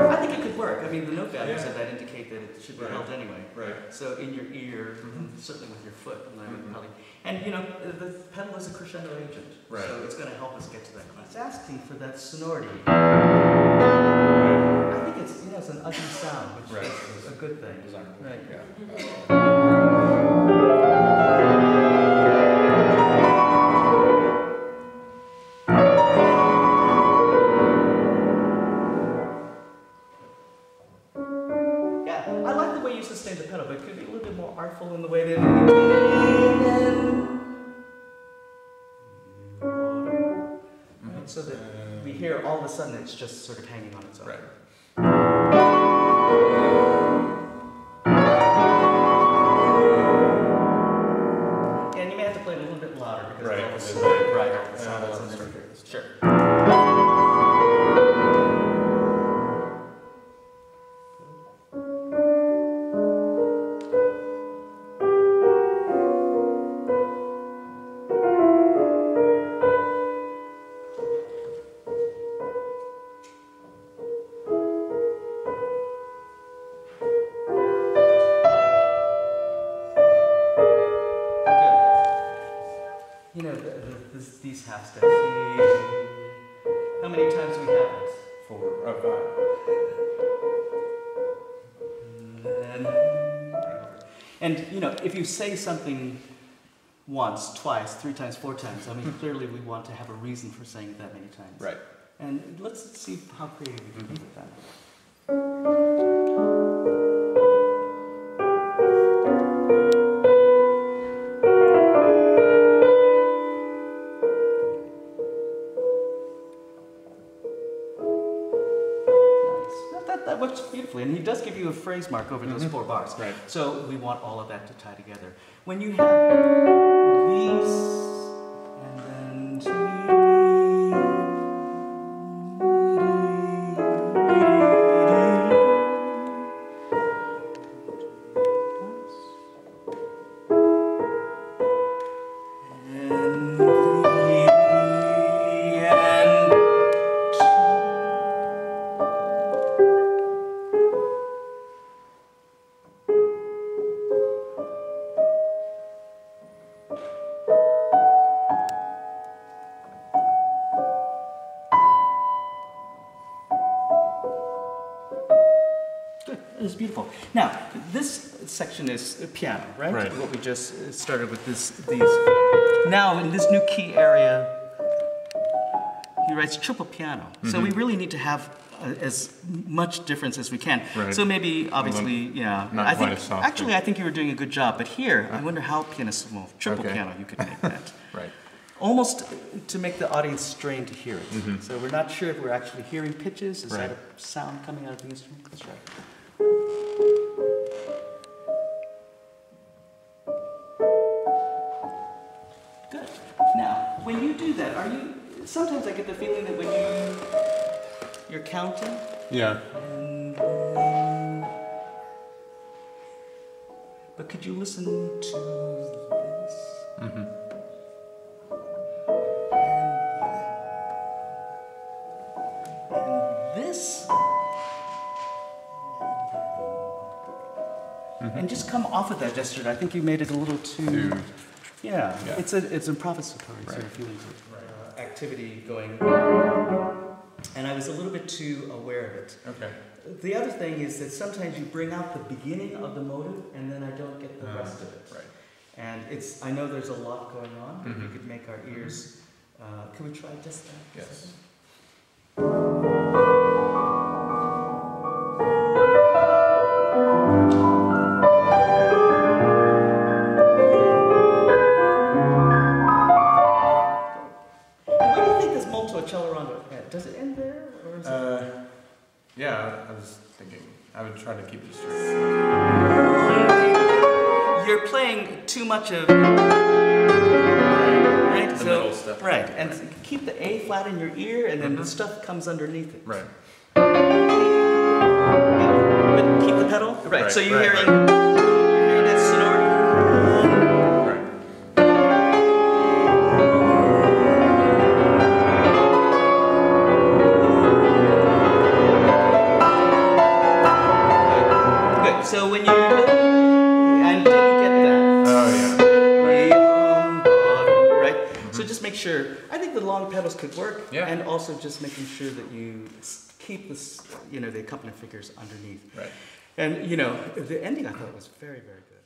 I think it could work. I mean, the note values of that indicate that it should be held anyway. Right. So in your ear, certainly with your foot, probably. And you know, the pedal is a crescendo agent, right. So it's going to help us get to that class. It's asking for that sonority. I think it's it's an ugly sound, which is a good thing. Right. Yeah. I like the way you sustain the pedal, but it could be a little bit more artful in the way that so that we hear all of a sudden it's just sort of hanging on its own. Right. And you may have to play it a little bit louder because right. all the sound is in there. Sure. You know, these half steps. How many times do we have it? 4 or 5. And you know, if you say something once, twice, 3 times, 4 times, I mean, clearly we want to have a reason for saying it that many times. Right. And let's see how creative we can be with that. That works beautifully, and he does give you a phrase mark over those 4 bars. Right. So we want all of that to tie together. When you have these, and then it's beautiful. Now, this section is piano, right? Right. What we just started with these. Now, in this new key area, he writes triple piano. So we really need to have as much difference as we can. Right. So maybe, obviously, Not I quite think as soft. actually I think you were doing a good job. But here, I wonder how pianissimo, triple piano, you could make that. Right. Almost to make the audience strain to hear it. So we're not sure if we're actually hearing pitches. Is that a sound coming out of the instrument? That's right. Good. Now, when you do that, are you? Sometimes I get the feeling that when you're counting. Yeah. But could you listen to this? And this. And just come off of that gesture. I think you made it a little too. Yeah. It's improvisatory sort of feeling to it. Activity going, and I was a little bit too aware of it. Okay. The other thing is that sometimes you bring out the beginning of the motive, and then I don't get the rest of it. Right. And I know there's a lot going on. But we could make our ears. Could we try just that? Yes. Does it end there? Or is yeah, I was thinking I would try to keep it straight. You're playing too much of right? The middle stuff. Right, and keep the A flat in your ear, and then the stuff comes underneath it. Right. Yeah. But keep the pedal. Right. So you're hearing that sonority. Right. sure. I think the long pedals could work, Yeah. and also just making sure that you keep this, the accompaniment figures underneath. Right. And the ending I thought was very, very good.